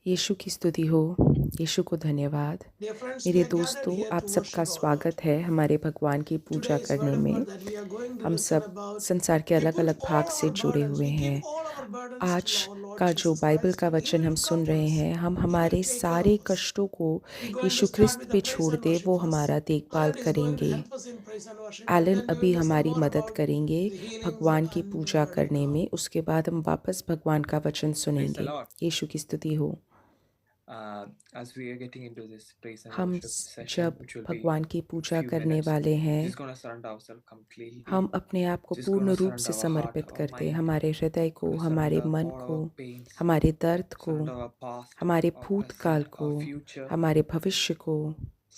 यीशु की स्तुति हो, यीशु को धन्यवाद। Dear friends, we मेरे are gathered दोस्तों, here आप to सबका worship our Lord. स्वागत है हमारे भगवान की पूजा Today's word करने of में। God that we are going to हम listen सब about, संसार के we put अलग-अलग भाग all से our जुड़े burdens, हुए we give हैं। all our burdens to आज our Lord का जो Jesus बाइबल Christ. का He वचन will हम look सुन after रहे us. हैं, हम He will हमारे take care सारे of us. कष्टों को We're going to Yeshu start Christ with the पे praise छोड़ and दे, worship वो first. हमारा देखभाल Alan is going to करेंगे। help us in praise and worship, and Alan then we अभी will listen हमारी more मदद about करेंगे the healings भगवान की and the Puja word of करने God. में। उसके बाद हम वापस भगवान का वचन Praise the सुनेंगे। Lord. यीशु की स्तुति हो। As we are getting into this praise and हम worship session, जब which will be भगवान की in पूजा few करने minutes, वाले हैं, just gonna surrender ourselves completely. हम अपने आप को Just पूर्ण gonna रूप surrender से our heart, समर्पित our करते हैं, mind. हमारे हृदय को, Gonna हमारे surrender मन all को, our pains, हमारे दर्द को, surrender our past, हमारे our भूतकाल present, को, our future. हमारे भविष्य को,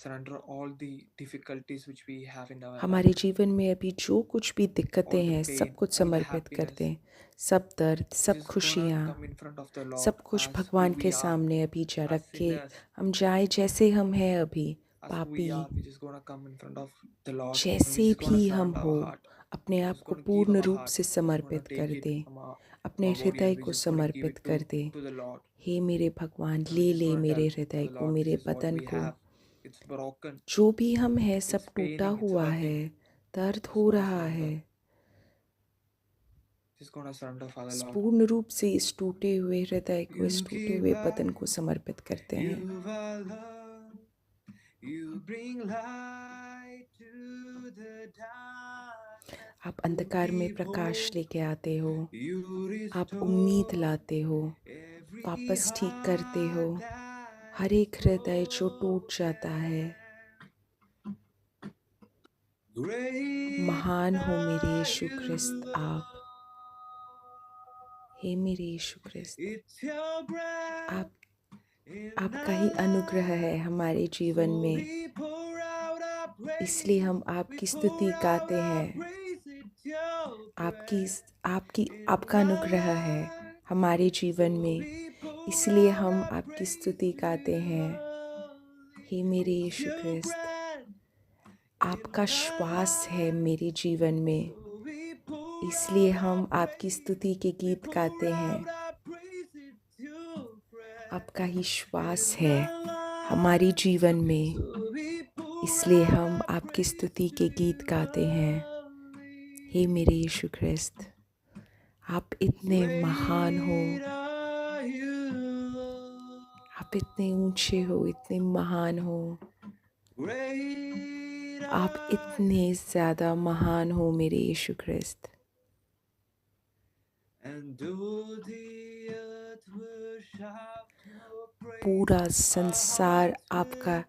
Surrender all the difficulties which we have in our हमारे life, जीवन में अभी जो कुछ भी दिक्कतें all the हैं, सब pain, कुछ all the समर्पित करते happiness. हैं। सब दर्द, सब Just gonna खुशियाँ, come in front of the Lord सब कुछ as who भगवान we के are, सामने अभी जा as रख के sinners. हम जाए जैसे हम हैं अभी, As who we पापी, are, we just gonna come in front of the Lord and we जैसे just gonna भी हम surrender हो, our heart. अपने आप Just को gonna give पूर्ण our रूप heart. से Just gonna समर्पित take कर it दें, from अपने our body हृदय and we को just gonna give समर्पित it कर दें। to the Lord. हे मेरे भगवान, And we ले just ले gonna मेरे tell हृदय the को, Lord, मेरे this is what बदन we को। have. It's broken. जो भी हम हैं सब It's टूटा paining. It's हुआ hurting. है, दर्द Just हो gonna रहा surrender. है। Just gonna surrender, Father Lord. पूर्ण रूप से इस टूटे हुए हृदय को, इस टूटे हुए बदन को समर्पित करते हैं। You bring light to the darkness. आप अंधकार में प्रकाश लेके आते हो, आप उम्मीद लाते हो, वापस ठीक करते हो हर एक हृदय जो टूट जाता है। महान हो मेरे यीशु ख्रिस्त आप, हे मेरे यीशु ख्रिस्त, आपका ही अनुग्रह है हमारे जीवन में, इसलिए हम आपकी स्तुति गाते हैं। आपका अनुग्रह है हमारे जीवन में, इसलिए हम आपकी स्तुति गाते हैं। हे मेरे यीशु ख्रिस्त, आपका श्वास है मेरे जीवन में, इसलिए हम आपकी स्तुति के गीत गाते हैं। आपका ही श्वास है हमारे जीवन में, इसलिए हम आपकी स्तुति के गीत गाते हैं। हे मेरे यीशु ख्रिस्त, आप इतने महान हो, आप इतने ऊंचे हो, इतने महान हो, आप इतने ज़्यादा महान हो मेरे यीशु ख्रिस्त। पूरा संसार आपका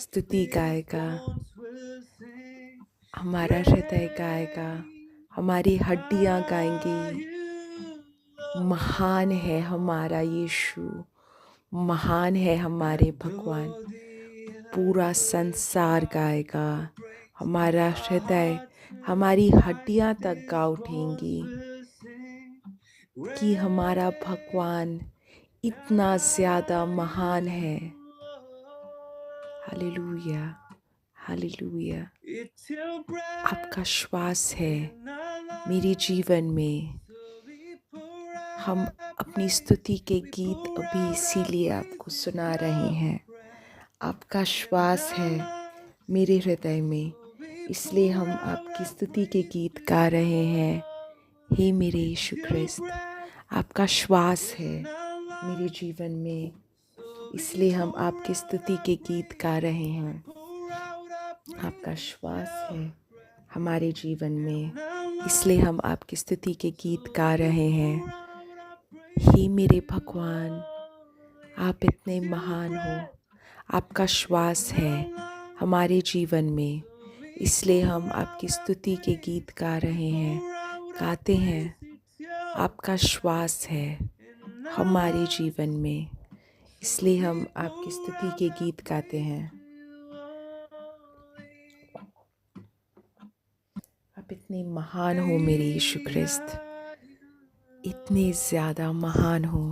स्तुति गाएगा, हमारा हृदय गाएगा, हमारी हड्डियां गाएंगी। महान है हमारा यीशु, महान है हमारे भगवान। पूरा संसार गाएगा, हमारा हृदय, हमारी हड्डियां तक गा उठेंगी कि हमारा भगवान इतना ज़्यादा महान है। Hallelujah, hallelujah. आपका श्वास है मेरे जीवन में। हम अपनी स्तुति के गीत अभी इसीलिए आपको सुना रहे हैं। आपका श्वास है मेरे हृदय में, इसलिए हम आपकी स्तुति के गीत गा रहे हैं। हे मेरे यीशु ख्रिस्त, आपका श्वास है मेरे जीवन में, इसलिए हम आपकी स्तुति के गीत गा रहे हैं। आपका श्वास है हमारे जीवन में, इसलिए हम आपकी स्तुति के गीत गा रहे हैं। हे मेरे भगवान, आप इतने महान हो, आपका श्वास है हमारे जीवन में, इसलिए हम आपकी स्तुति के गीत गा रहे हैं, गाते हैं। आपका श्वास है हमारे जीवन में, इसलिए हम आपकी स्तुति के गीत गाते हैं। आप इतने महान हो मेरे यीशु ख्रिस्त, इतने ज़्यादा महान हो।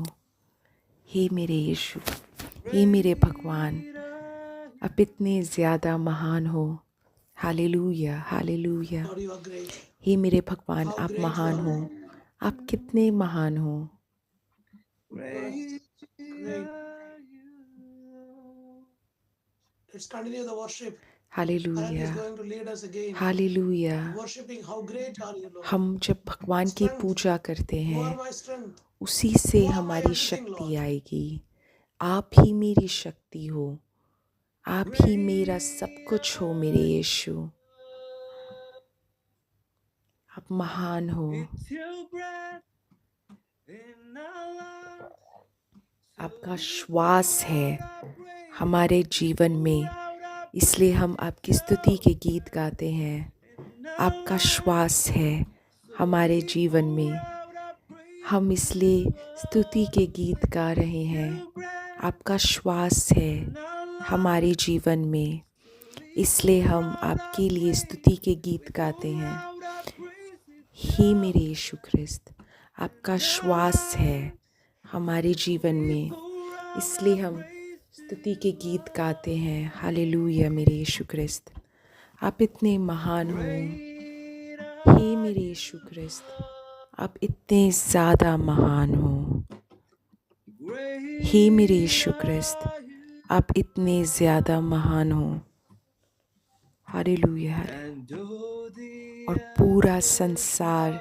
हे मेरे यीशु, हे मेरे भगवान, आप इतने ज़्यादा महान हो। Hallelujah, hallelujah. Lord, you are great. हे मेरे भगवान, How आप great महान you हो। are. आप कितने महान हो। Great. Let's continue the worship. Alan is hallelujah, going to lead us again. Hallelujah. Worshiping, how great are you, Lord. हम जब भगवान की Strength. पूजा करते You हैं are my strength. उसी से You are my हमारी everything, शक्ति Lord. आएगी। आप ही मेरी शक्ति हो, आप ही मेरा सब कुछ हो मेरे यीशु। आप महान हो, आपका श्वास है हमारे जीवन में, इसलिए हम आपकी स्तुति के गीत गाते हैं। आपका श्वास है हमारे जीवन में, हम इसलिए स्तुति के गीत गा रहे हैं। आपका श्वास है हमारे जीवन में, इसलिए हम आपके लिए स्तुति के गीत गाते हैं। हे मेरे यीशु ख्रिस्त, आपका श्वास है हमारे जीवन में, इसलिए हम स्तुति के गीत गाते हैं। हालेलुया मेरे यीशु ख्रिस्त, आप इतने महान हो। हे मेरे यीशु ख्रिस्त, आप इतने ज़्यादा महान हो। हे मेरे यीशु ख्रिस्त, आप इतने ज़्यादा महान हो। हालेलुया। और पूरा संसार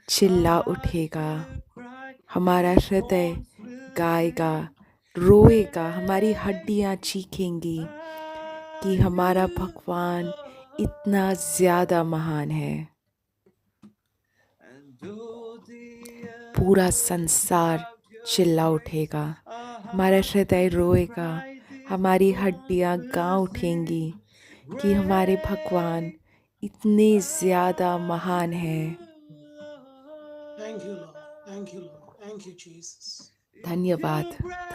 चिल्ला उठेगा, हमारा हृदय गाएगा, रोएगा, हमारी हड्डियाँ चीखेंगी कि हमारा भगवान इतना ज़्यादा महान है। पूरा संसार चिल्ला उठेगा, हमारा हृदय रोएगा, हमारी हड्डियाँ गा उठेंगी कि हमारे भगवान इतने ज़्यादा महान हैं। Thank you, Lord. Thank you, Lord. Thank you, Jesus. धन्यवाद,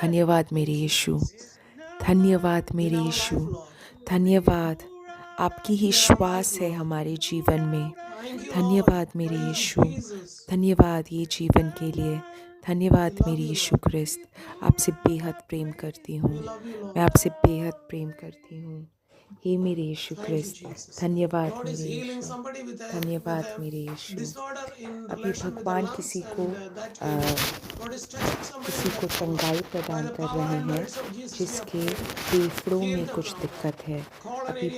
धन्यवाद मेरे यीशु, धन्यवाद मेरे यीशु, धन्यवाद। आपकी ही श्वास है हमारे जीवन में। धन्यवाद मेरे यीशु, धन्यवाद ये जीवन के लिए। धन्यवाद मेरे यीशु ख्रिस्त, आपसे बेहद प्रेम करती हूँ, मैं आपसे बेहद प्रेम करती हूँ। हे मेरे यीशु ख्रिस्त, धन्यवाद मेरे यीशु, धन्यवाद मेरे यीशु। अभी भगवान किसी को चंगाई प्रदान कर रहे हैं जिसके फेफड़ों में कुछ दिक्कत है। अभी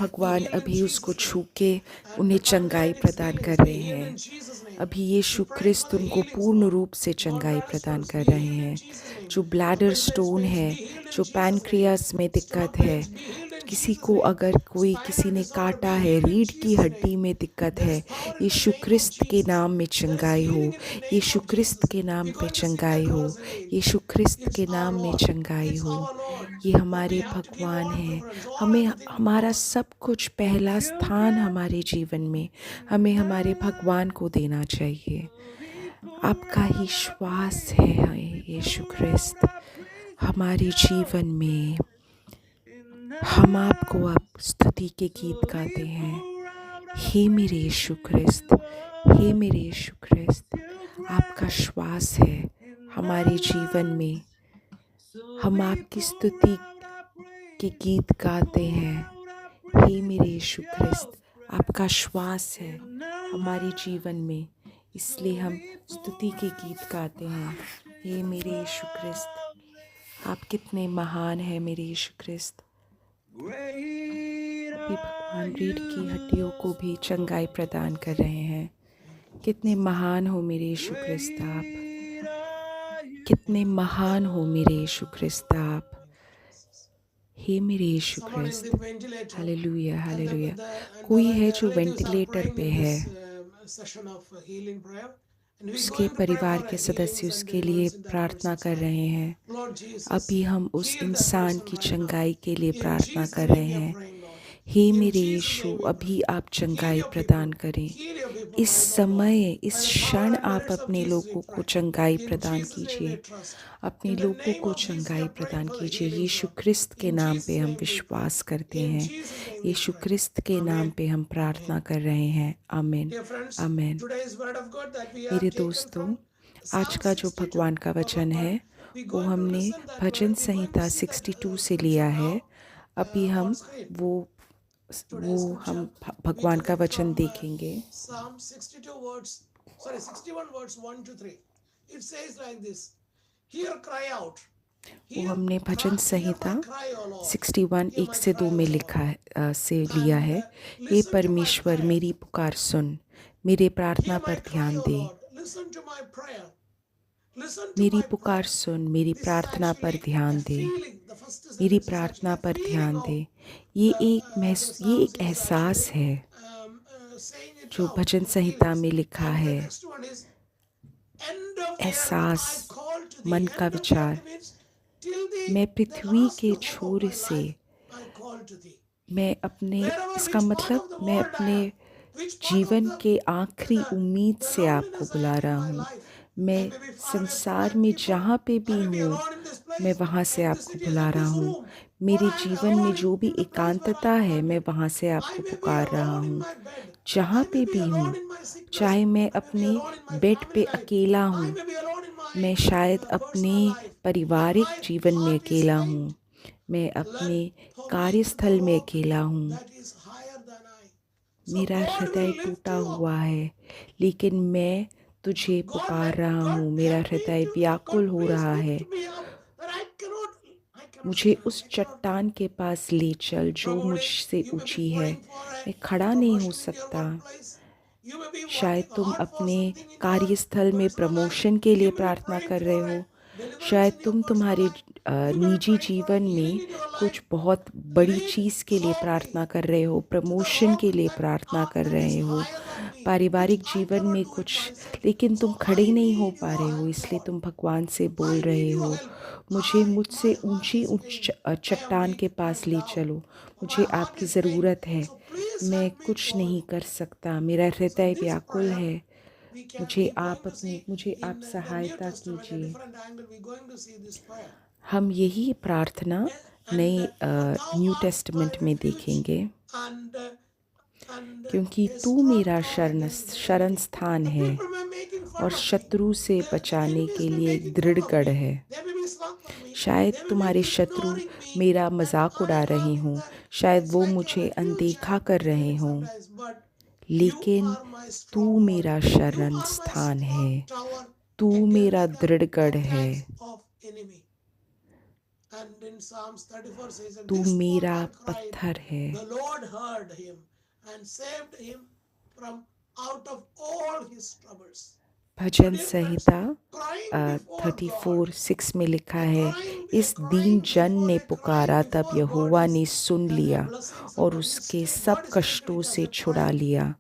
भगवान अभी उसको छू के उन्हें चंगाई प्रदान कर रहे हैं। अभी यीशु ख्रिस्त उनको पूर्ण रूप से चंगाई प्रदान कर रहे हैं। जो ब्लैडर स्टोन है, जो पैनक्रियास में दिक्कत है, किसी ने काटा है, रीढ़ की हड्डी में दिक्कत है, यीशु ख्रिस्त के नाम में चंगाई हो, यीशु ख्रिस्त के नाम पे चंगाई हो, यीशु ख्रिस्त के नाम में चंगाई हो। ये हमारे भगवान हैं। हमें हमारा सब कुछ, पहला स्थान हमारे जीवन में हमें हमारे भगवान को देना चाहिए। आपका ही श्वास है यीशु ख्रिस्त हमारे जीवन में। हम आपको अब स्तुति के गीत गाते हैं। हे मेरे यीशु ख्रिस्त, हे मेरे यीशु ख्रिस्त, आपका श्वास है हमारे जीवन में। हम आपकी स्तुति के गीत गाते हैं। हे मेरे यीशु ख्रिस्त, आपका श्वास है हमारे जीवन में, इसलिए हम स्तुति के गीत गाते हैं। हे मेरे यीशु ख्रिस्त, आप कितने महान हैं मेरे यीशु ख्रिस्त। अभी भगवान रीढ़ की हड्डियों को भी चंगाई प्रदान कर रहे हैं। कितने महान हो मेरे यीशु ख्रिस्त आप, कितने महान हो मेरे यीशु ख्रिस्त आप। हे मेरे यीशु ख्रिस्त, हालेलुया हालेलुया। कोई है जो वेंटिलेटर पे है, उसके परिवार के सदस्य उसके लिए प्रार्थना कर रहे हैं। अभी हम उस इंसान की चंगाई के लिए प्रार्थना कर रहे हैं। हे मेरे यीशु, अभी आप चंगाई प्रदान करें। इस समय, इस क्षण आप अपने लोगों को चंगाई प्रदान कीजिए, अपने लोगों को चंगाई प्रदान कीजिए। यीशु ख्रिस्त के नाम पे हम विश्वास करते हैं, यीशु ख्रिस्त के नाम पे हम प्रार्थना कर रहे हैं। आमीन आमीन। मेरे दोस्तों, आज का जो भगवान का वचन है वो हमने भजन संहिता 62 से लिया है। अभी हम हम भगवान का वचन देखेंगे। Psalm 61 verse 1 to 3. It says like this: Hear cry out, वो हमने भजन hear Samhita my cry, O Lord. 61 Hear 1 my से 2 cry, में O Lord. लिखा है से लिया And है। हे listen to my परमेश्वर prayer. मेरी पुकार सुन, मेरे प्रार्थना Hear my पर cry, ध्यान O they. Lord. Listen to my prayer. Listen to मेरी my पुकार prayer. सुन, मेरी This is प्रार्थना पर actually a ध्यान दे। feeling. The first मेरी sentence is actually प्रार्थना a पर feeling ध्यान of दे। ये the Psalms एक is एहसास actually है saying it जो out. Bhajan The Samhita feelings. में लिखा And the है। next one is end of the earth एहसास, I call to मन thee. का End of the विचार। earth means till मैं the पृथ्वी last के hope of छोर my से, life I call to thee. मैं अपने, Wherever, इसका which part मतलब of the मैं world I अपने am, which part of जीवन के आखिरी उम्मीद the से आपको loneliness I बुला am in रहा my हूँ। life. I मैं may be far away from संसार my में people. जहाँ पे I भी may be हूँ, alone in this मैं place, वहाँ से in this आपको city, बुला in रहा this हूँ। room. Or मेरे I am जीवन में alone जो भी in the place where एकांतता I am है, मैं working. वहाँ से I आपको may be पुकार रहा alone in हूँ। my bed. जहाँ I may पे be भी हूँ, alone in my sickness. चाहे मैं I may be अपने alone in my बेड पे family life. अकेला I हूँ, may be alone in my मैं शायद अपने personal life. And पारिवारिक my जीवन में heart is अकेला हूँ, faint. मैं Let अपने for me the कार्यस्थल में rock अकेला हूँ। that is higher than I. So मेरा God हृदय will lift टूटा you up. हुआ है, लेकिन मैं तुझे पुकार रहा हूँ। मेरा God हृदय God व्याकुल हो please रहा है। lift me up that I cannot मुझे stand. उस I cannot चट्टान के पास ले चल जो Probably मुझसे you may be ऊंची है। praying for a मैं खड़ा नहीं हो promotion in your सकता। workplace. You may be शायद working तुम hard for अपने something in your कार्यस्थल में personal life. प्रमोशन के लिए You may be प्रार्थना praying कर for रहे a हो। deliverance शायद in your तुम personal तुम्हारे life. You may be निजी praying for a जीवन healing में in your life. कुछ बहुत बड़ी Lead चीज़ के लिए for प्रार्थना me कर रहे हो, to the प्रमोशन rock के लिए प्रार्थना कर that is रहे हो, higher than me, which पारिवारिक I जीवन cannot में do it कुछ, myself. लेकिन So तुम खड़े I नहीं हो need पा your रहे हो, help, इसलिए Lord. तुम भगवान से बोल I need रहे your हो, help. मुझे My मुझसे heart ऊंची is faint. I am चट्टान के weak. I पास am ले down. चलो। My मुझे heart आपकी is faint. ज़रूरत है। So please मैं help me कुछ call नहीं you. कर सकता, मेरा So हृदय this व्याकुल prayer है। we मुझे going आप to see आप in the New सहायता Testament, a कीजिए। different angle. We're going to see this prayer. हम यही प्रार्थना Yeah? नए And thou new art my testament में refuge देखेंगे, and क्योंकि a तू strong मेरा tower against the शरण enemy. स्थान The है people may making और fun of me. शत्रु से The बचाने enemies के may लिए एक making दृढ़ fun of गढ़ me. है। They may be slander me. शायद They may be तुम्हारे शत्रु ignoring me. मेरा That मजाक I उड़ा रहे am in हों, the. शायद It's वो like a मुझे refuge अनदेखा I'm कर रहे feeling हों, sometimes. But you लेकिन are my तू stronghold. मेरा You शरण are my स्थान है, strong tower तू मेरा against the दृढ़ गढ़ है, attacks of enemy. And in Psalms 34 says, and तू this poor मेरा man cried, पत्थर है। the Lord heard him and saved him from out of all his troubles. Bhajan Dear friends, Samhita crying before God, 34:6 में लिखा है, a इस दीन crying जन before ने a cry पुकारा, तब before God यहोवा is ने सुन a लिया blessing. और Somebody is उसके saying, सब God is taking कष्टों it as से a छुड़ा prayer. लिया।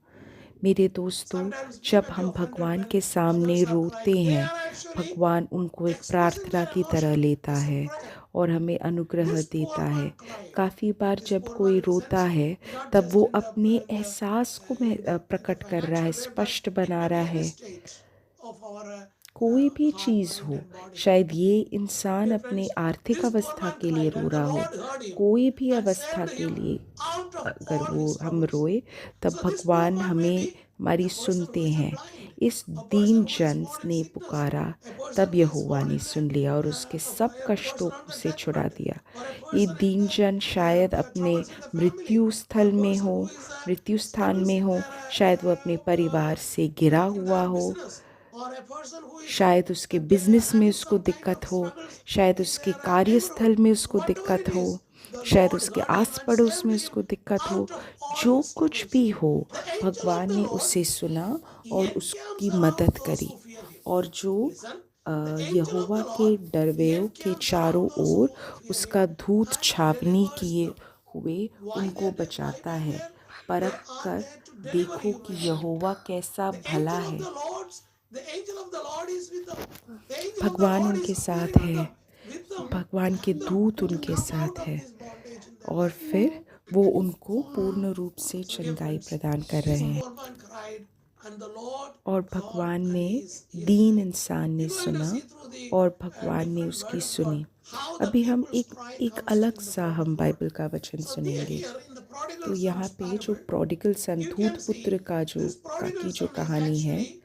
मेरे दोस्तों, Sometimes we जब may be हम offended भगवान when के सामने others are रोते crying. They हैं, are actually भगवान उनको एक expressing प्रार्थना their की तरह emotion. लेता It's a है prayer. और हमें अनुग्रह This देता poor है। man cried. काफ़ी बार This जब poor कोई man in the रोता sense, है, not तब just वो in अपने एहसास को in the प्रकट कर रहा है, financial way, but स्पष्ट it बना may be रहा any है। state of our कोई भी heart, चीज़ mind, हो, and body. शायद ये इंसान Dear अपने friends, आर्थिक this poor अवस्था man के लिए cried, रो and the रहा हो, Lord heard him कोई भी and अवस्था saved के him लिए out of अगर all वो his हम troubles. रोए, तब So this poor भगवान man may हमें be हमारी a person who सुनते is a हैं। blind, इस a Deen person who is जन fall in ने sickness, पुकारा, a person तब who is यहोवा fall ने in सुन लिया और उसके सब a कष्टों person on the से छुड़ा deathbed, दिया। or a ये person in दीन the जन शायद अपने troubles in the family, मृत्यु or a स्थल में person हो, who is मृत्यु स्थान struggles में in हो, their शायद वो अपने परिवार से गिरा in हुआ their हो, business, or a person who is शायद उसके बिजनेस में having उसको some kind दिक्कत of हो, struggles शायद in उसके their neighborhood, कार्यस्थल में उसको whatever दिक्कत it हो, is, the शायद Lord उसके heard him आस and पड़ोस saved में him उसको दिक्कत हो। out of all जो his कुछ troubles. भी हो, The angel of भगवान the ने Lord उसे सुना और encamps उसकी around मदद those करी। who fear him. और जो Listen, the angel of Jehovah the के Lord डरवैयों के encamps चारों around those ore who fear him उसका धूत and छावनी delivers किए them. हुए Why उनको why बचाता being है। there? They परख are कर there to deliver देखो you, कि my friend. यहोवा कैसा The भला angel of है। the Lord's, the angel of the Lord is with them. The angel of the भगवान Lord उनके is साथ appearing on है, them, with them, भगवान के and them दूत to उनके come out साथ of है this bondage in their और life. फिर वो उनको पूर्ण रूप से So dear चंगाई friends, प्रदान कर this रहे हैं। poor man cried, and the Lord और heard भगवान and ने he दीन heard. इंसान ने We're going to सुना see through the और भगवान ने different उसकी word of God सुनी। how the अभी हम people's एक cry एक comes अलग in the सा word हम of God. बाइबल का वचन So सुनेंगे। here in the prodigal तो यहाँ son's पे जो parable, prodigal sun you Dhoot can पुत्र see का this prodigal की जो son is कहानी है, actually,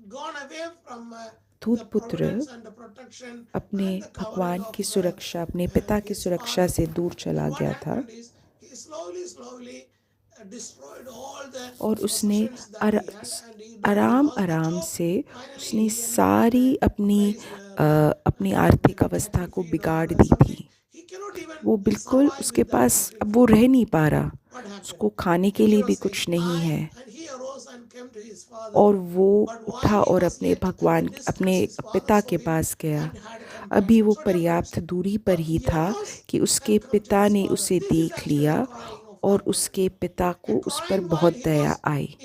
gone away from the धूत पुत्र providence and the protection अपने and the covering भगवान of की सुरक्षा, अपने पिता की his सुरक्षा father. से दूर And चला what गया था happened is he slowly destroyed all the और उसने possessions that he had, and he आराम lost the आराम job. से Finally, उसने he ended up in सारी a अपनी place where अपनी आर्थिक अवस्था को बिगाड़ दी थी। वो बिल्कुल उसके पास अब वो रह नहीं पा रहा, उसको खाने के लिए भी कुछ नहीं है। और वो उठा और अपने पिता के पास गया। अभी वो पर्याप्त दूरी पर ही था कि उसके पिता ने उसे देख लिया और उसके पिता को उस पर बहुत दया आई।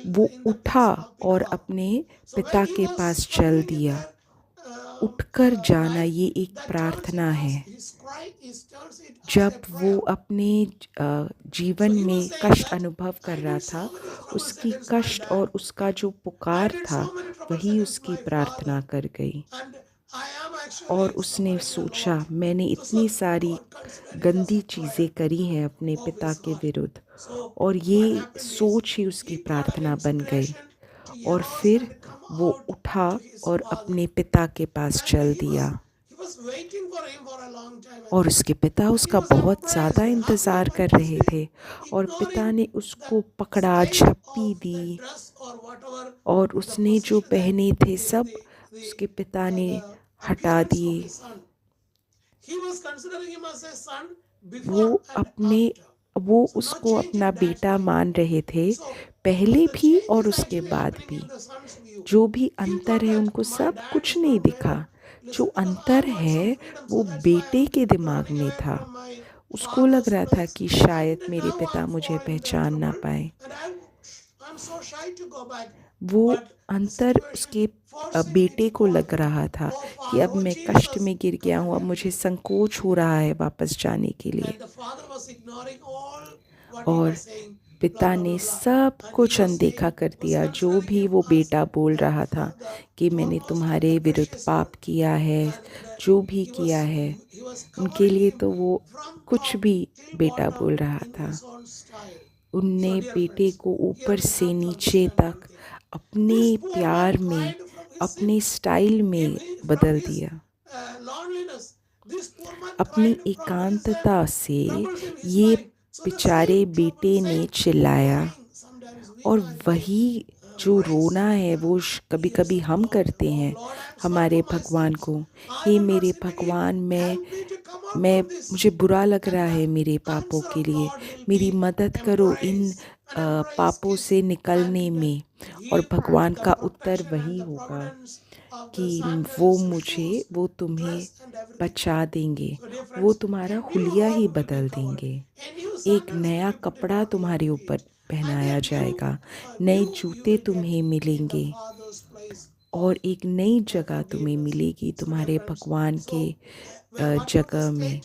वो उठा और अपने पिता के पास चल दिया। उठकर जाना ये एक प्रार्थना है। जब वो अपने जीवन में कष्ट अनुभव कर रहा था, उसकी कष्ट और उसका जो पुकार था वही उसकी प्रार्थना कर गई। और उसने सोचा, मैंने इतनी सारी गंदी चीज़ें करी हैं अपने पिता के विरुद्ध, और ये सोच ही उसकी प्रार्थना बन गई। और फिर वो उठा और अपने पिता के पास चल दिया। और उसके पिता उसका बहुत ज़्यादा इंतज़ार कर रहे थे, और पिता ने उसको पकड़ा, झप्पी दी, और उसने जो पहने थे सब उसके पिता ने हटा दिए। वो उसको अपना बेटा मान रहे थे, पहले भी और उसके बाद भी। जो भी अंतर है उनको सब कुछ नहीं दिखा। जो अंतर है वो बेटे के दिमाग में था। उसको लग रहा था कि शायद मेरे पिता मुझे पहचान ना पाए। वो अंतर उसके बेटे को लग रहा था कि अब मैं कष्ट में गिर गया हूँ, अब मुझे संकोच हो रहा है वापस जाने के लिए। और पिता ने सब कुछ अनदेखा कर दिया। जो भी वो बेटा बोल रहा था कि मैंने तुम्हारे विरुद्ध पाप किया है, जो भी किया है, उनके लिए तो वो कुछ भी बेटा बोल रहा था। उनने बेटे को ऊपर से नीचे तक अपने प्यार में, अपने स्टाइल में बदल दिया। अपनी एकांतता से ये बेचारे बेटे ने चिल्लाया। और वही जो रोना है वो कभी कभी हम करते हैं हमारे भगवान को। हे मेरे भगवान, मुझे बुरा लग रहा है मेरे पापों के लिए, मेरी मदद करो इन पापों से निकलने में। और भगवान का उत्तर वही होगा कि वो तुम्हें बचा देंगे, वो तुम्हारा हुलिया ही बदल देंगे। एक नया कपड़ा तुम्हारे ऊपर पहनाया जाएगा, नए जूते तुम्हें मिलेंगे, और एक नई जगह तुम्हें मिलेगी तुम्हारे भगवान के जगह में।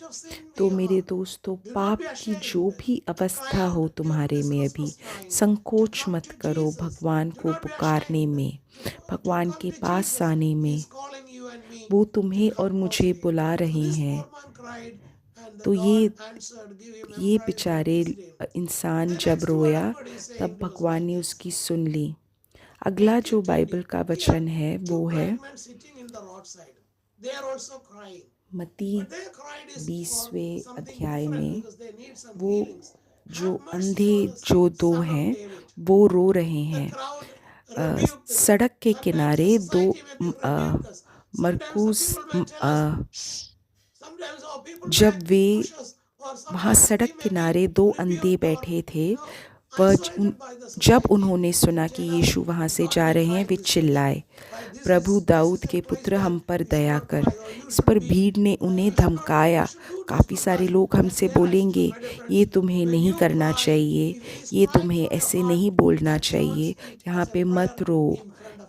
तो मेरे दोस्तों, पाप की जो भी अवस्था हो तुम्हारे में, अभी संकोच मत करो भगवान को पुकारने में, भगवान के पास आने में। वो तुम्हें और मुझे बुला रहे हैं। तो ये बेचारे इंसान जब रोया तब भगवान ने उसकी सुन ली। अगला जो बाइबल का वचन है वो है मत्ती 20वें अध्याय में। वो जो अंधे जो दो हैं वो रो रहे हैं सड़क के किनारे। मरकुस जब वे वहाँ सड़क किनारे दो अंधे बैठे थे, जब उन्होंने सुना कि यीशु वहाँ से जा रहे हैं, वे चिल्लाए, प्रभु दाऊद के पुत्र, हम पर दया कर। इस पर भीड़ ने उन्हें धमकाया। काफ़ी सारे लोग हमसे बोलेंगे, ये तुम्हें नहीं करना चाहिए, ये तुम्हें ऐसे नहीं बोलना चाहिए, यहाँ पे मत रो।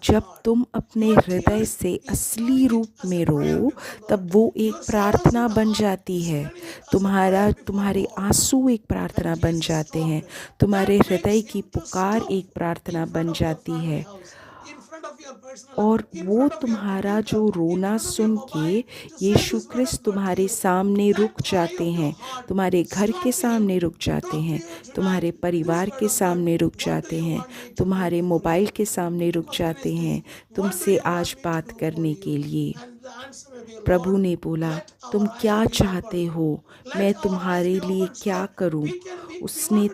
जब तुम अपने हृदय से असली रूप में रो, तब वो एक प्रार्थना बन जाती है। तुम्हारे आंसू एक प्रार्थना बन जाते हैं, तुम्हारे हृदय की पुकार एक प्रार्थना बन जाती है। और वो तुम्हारा जो रोना सुन के यीशु क्रिस्त तुम्हारे सामने रुक जाते हैं, तुम्हारे घर के सामने रुक जाते हैं, तुम्हारे परिवार के सामने रुक जाते हैं, तुम्हारे मोबाइल के सामने रुक जाते हैं, तुमसे आज बात करने के लिए। प्रभु ने बोला, तुम क्या चाहते हो, मैं तुम्हारे लिए क्या करूं? उनने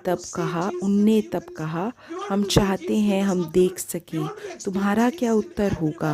तब कहा, हम चाहते हैं हम देख सकें। तुम्हारा क्या उत्तर होगा?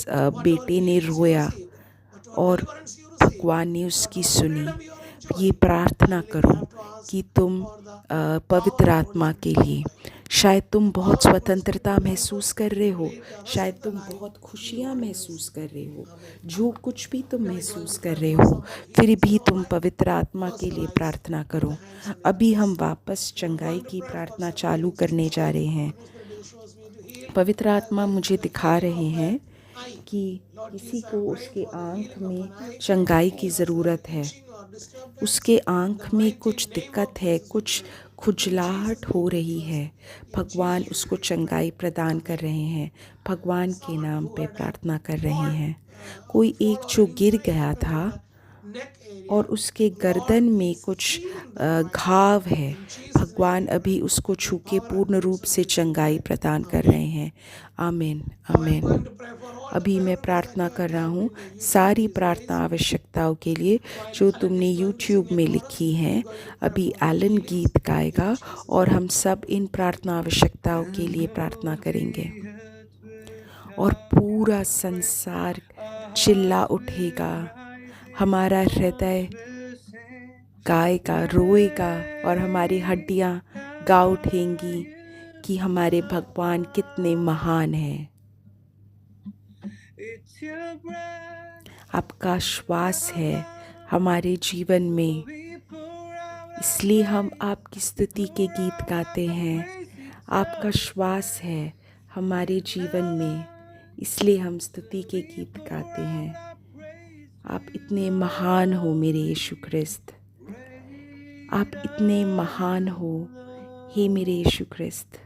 whatever बेटे ने healings you रोया received, whatever और deliverance you received, भगवान ने उसकी whatever सुनी। freedom you are ये प्रार्थना करो कि तुम पवित्र आत्मा के लिए, शायद तुम बहुत स्वतंत्रता महसूस कर रहे हो, शायद तुम बहुत खुशियाँ महसूस कर रहे हो, जो कुछ भी तुम महसूस कर रहे हो, फिर भी तुम पवित्र आत्मा के लिए प्रार्थना करो। अभी हम वापस चंगाई की प्रार्थना चालू करने जा रहे हैं। पवित्र आत्मा मुझे दिखा रहे हैं कि किसी को उसके आँख में चंगाई की ज़रूरत है, उसके आँख में कुछ दिक्कत है, कुछ खुजलाहट हो रही है। भगवान उसको चंगाई प्रदान कर रहे हैं, भगवान के नाम पे प्रार्थना कर रहे हैं। कोई एक जो गिर गया था और उसके गर्दन में कुछ घाव है, भगवान अभी उसको छू के पूर्ण रूप से चंगाई प्रदान कर रहे हैं। आमीन, आमीन। अभी मैं प्रार्थना कर रहा हूँ सारी प्रार्थना आवश्यकताओं के लिए जो तुमने यूट्यूब में लिखी हैं। अभी एलन गीत गाएगा और हम सब इन प्रार्थना आवश्यकताओं के लिए प्रार्थना करेंगे और पूरा संसार चिल्ला उठेगा। हमारा हृदय गाएगा, रोएगा और हमारी हड्डियाँ गा उठेंगी कि हमारे भगवान कितने महान हैं। आपका श्वास है हमारे जीवन में, इसलिए हम आपकी स्तुति के गीत गाते हैं। आपका श्वास है हमारे जीवन में, इसलिए हम स्तुति के गीत गाते हैं। आप इतने महान हो मेरे यीशु ख्रिस्त, आप इतने महान हो हे मेरे यीशु ख्रिस्त,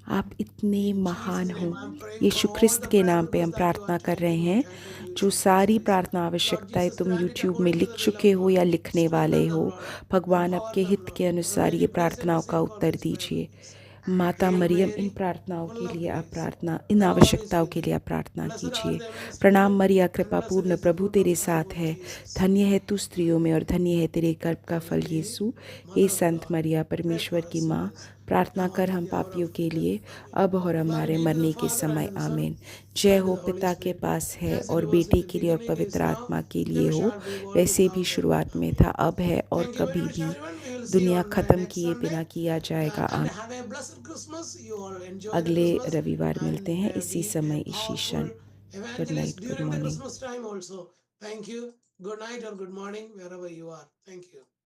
आप इतने महान हो। यीशु ख्रिस्त के नाम पे हम प्रार्थना कर रहे हैं। जो सारी प्रार्थना आवश्यकताएं तुम यूट्यूब में लिख चुके हो या लिखने वाले हो, भगवान आपके हित के अनुसार ये प्रार्थनाओं का उत्तर दीजिए। माता मरियम, इन प्रार्थनाओं के लिए आप प्रार्थना, इन आवश्यकताओं के लिए आप प्रार्थना कीजिए। प्रणाम मरिया, कृपा पूर्ण, प्रभु तेरे साथ है, धन्य है तू स्त्रियों में और धन्य है तेरे गर्भ का फल यीशु। हे संत मरिया, परमेश्वर की माँ, प्रार्थना कर हम पापियों के लिए, अब और हमारे मरने के समय। आमीन। जय हो पिता के पास है और बेटे के लिए और पवित्र आत्मा के लिए हो, वैसे भी शुरुआत में था, अब है और कभी भी दुनिया ख़त्म किए बिना किया जाएगा। आमीन। अगले रविवार मिलते हैं इसी समय, इसी क्षण। Good night, good morning. Christmas time also. Thank you. Good night or good morning wherever you are. Thank you.